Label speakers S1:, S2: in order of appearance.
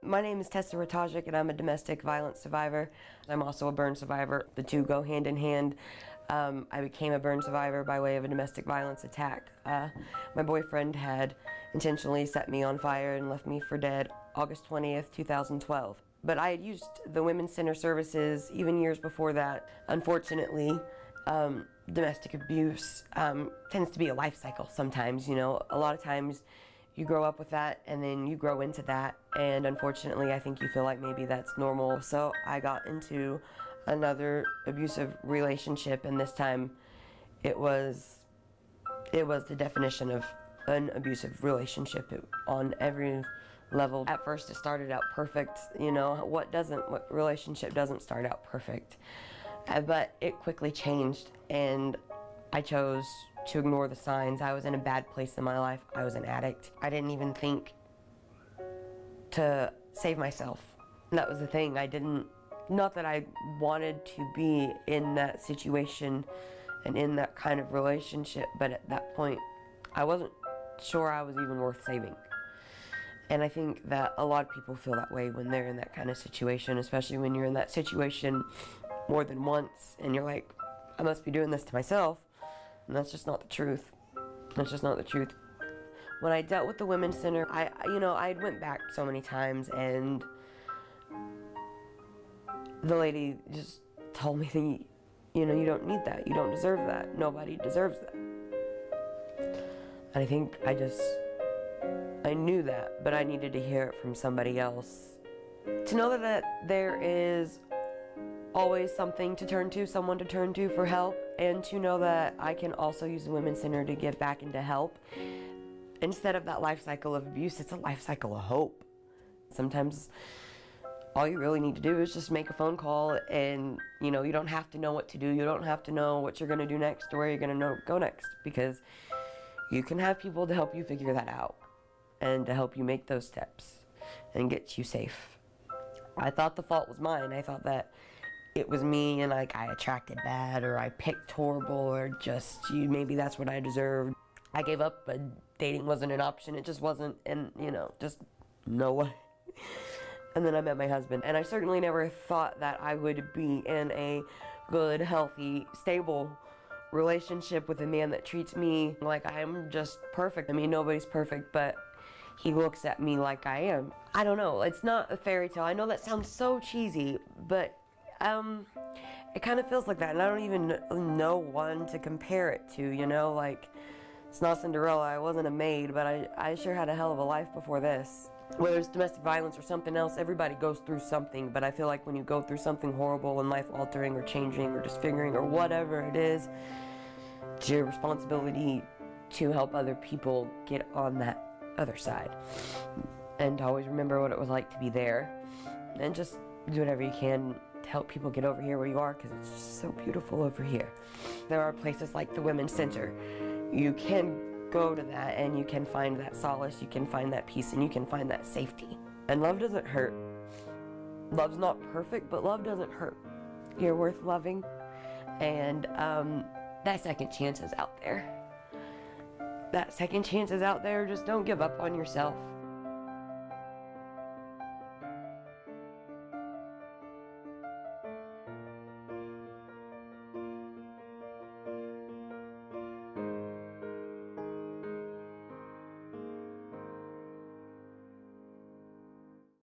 S1: My name is Tessa and I'm a domestic violence survivor. I'm also a burn survivor. The two go hand in hand. I became a burn survivor by way of a domestic violence attack. My boyfriend had intentionally set me on fire and left me for dead August 20th, 2012. But I had used the Women's Center services even years before that. Unfortunately, domestic abuse tends to be a life cycle sometimes, you know. A lot of times you grow up with that and then you grow into that, and unfortunately I think you feel like maybe that's normal. So I got into another abusive relationship, and this time it was the definition of an abusive relationship on every level. At first it started out perfect, you know, what relationship doesn't start out perfect? But it quickly changed, and I chose to ignore the signs. I was in a bad place in my life. I was an addict. I didn't even think to save myself. And that was the thing. Not that I wanted to be in that situation and in that kind of relationship, but at that point, I wasn't sure I was even worth saving. And I think that a lot of people feel that way when they're in that kind of situation, especially when you're in that situation more than once, and you're like, I must be doing this to myself. And that's just not the truth. That's just not the truth. When I dealt with the Women's Center, I went back so many times, and the lady just told me that, you know, you don't need that. You don't deserve that. Nobody deserves that. And I think I knew that, but I needed to hear it from somebody else. To know that there is always something to turn to, someone to turn to for help, and to know that I can also use the Women's Center to give back and to help. Instead of that life cycle of abuse, it's a life cycle of hope. Sometimes all you really need to do is just make a phone call, and you know, you don't have to know what to do. You don't have to know what you're gonna do next or where you're gonna go next, because you can have people to help you figure that out and to help you make those steps and get you safe. I thought the fault was mine. I thought that it was me, and like I attracted bad, or I picked horrible, or just maybe that's what I deserved. I gave up, but dating wasn't an option. It just wasn't, and you know, just no way. And then I met my husband, and I certainly never thought that I would be in a good, healthy, stable relationship with a man that treats me like I'm just perfect. I mean, nobody's perfect, but he looks at me like I am. I don't know, it's not a fairy tale. I know that sounds so cheesy, but it kind of feels like that, and I don't even know one to compare it to, you know, like, it's not Cinderella. I wasn't a maid, but I sure had a hell of a life before this. Whether it's domestic violence or something else, everybody goes through something, but I feel like when you go through something horrible and life-altering or changing or disfiguring or whatever it is, it's your responsibility to help other people get on that other side, and to always remember what it was like to be there, and just do whatever you can to help people get over here where you are, because it's just so beautiful over here. There are places like the Women's Center. You can go to that and you can find that solace, you can find that peace, and you can find that safety. And love doesn't hurt. Love's not perfect, but love doesn't hurt. You're worth loving, and that second chance is out there. That second chance is out there. Just don't give up on yourself.